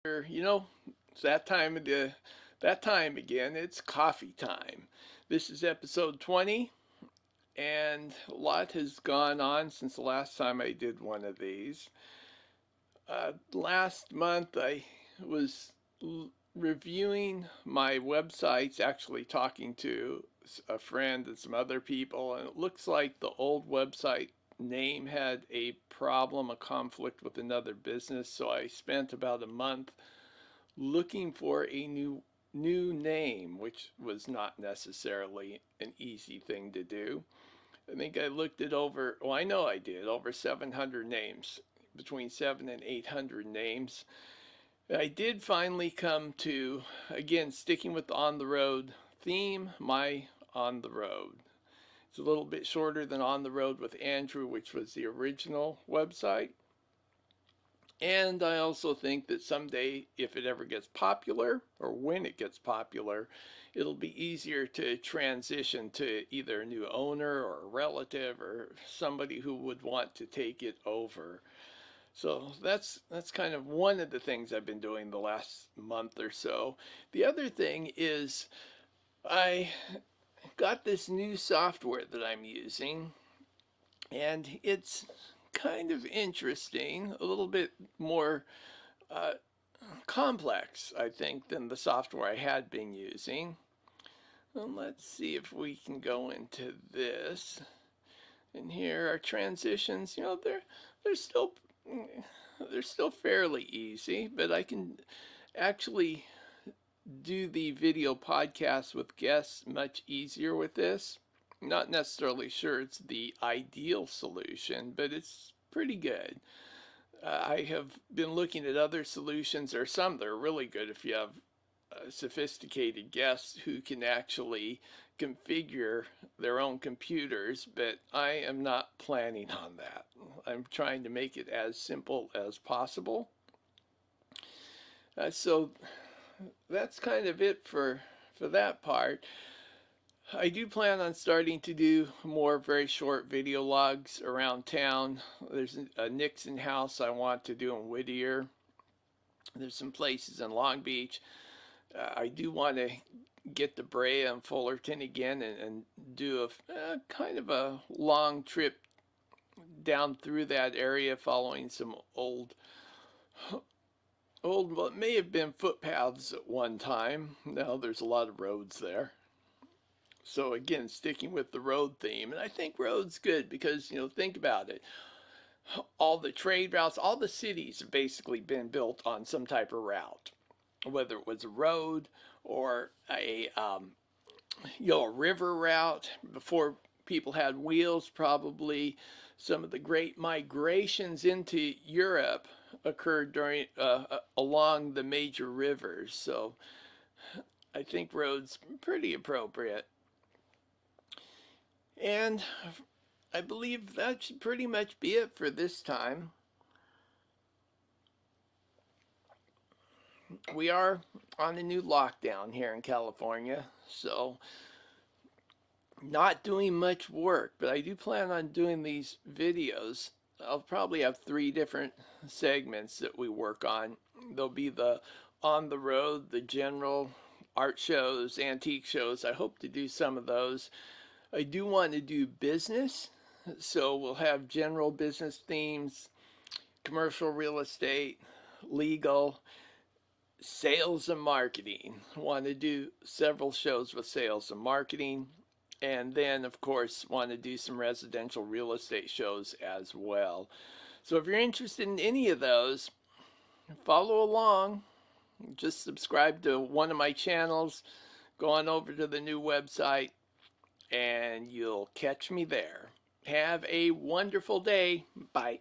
You know, it's that time again. It's coffee time. This is episode 20, and a lot has gone on since the last time I did one of these. Last month I was reviewing my websites, actually talking to a friend and some other people, and it looks like the old website name had a problem, a conflict with another business. So I spent about a month looking for a new name, which was not necessarily an easy thing to do. I think I looked it over. Well, I know I did over 700 names, between 7 and 800 names. I did finally come to, again, sticking with the on the road theme, my on the road. It's a little bit shorter than On the Road with Andrew, which was the original website. And I also think that someday, if it ever gets popular, or when it gets popular, it'll be easier to transition to either a new owner or a relative or somebody who would want to take it over. So that's kind of one of the things I've been doing the last month or so. The other thing is I got this new software that I'm using, and it's kind of interesting, a little bit more uh, complex, I think, than the software I had been using. Well, let's see if we can go into this. And here are transitions. They're still they're still fairly easy, but I can actually do the video podcast with guests much easier with this. Not necessarily sure it's the ideal solution, but it's pretty good. I have been looking at other solutions. There are some that are really good if you have sophisticated guests who can actually configure their own computers, but I am not planning on that. I'm trying to make it as simple as possible. So that's kind of it for that part. I do plan on starting to do more very short video logs around town. There's a Nixon house I want to do in Whittier. There's some places in Long Beach. I do want to get to Brea and Fullerton again and do a kind of a long trip down through that area, following some old what may have been footpaths at one time. Now there's a lot of roads there. So again, sticking with the road theme, and I think road's good because think about it. All the trade routes, all the cities have basically been built on some type of route, whether it was a road or a river route. Before people had wheels, probably some of the great migrations into Europe occurred during along the major rivers. So I think roads pretty appropriate. And I believe that should pretty much be it for this time. We are on a new lockdown here in California, so not doing much work, but I do plan on doing these videos. I'll probably have 3 different segments that we work on. There'll be the on the road, the general art shows, antique shows. I hope to do some of those. I do want to do business, so we'll have general business themes, commercial real estate, legal, sales and marketing. I want to do several shows with sales and marketing, and then of course want to do some residential real estate shows as well. So if you're interested in any of those, follow along. Just subscribe to one of my channels, go on over to the new website, and you'll catch me there. Have a wonderful day. Bye.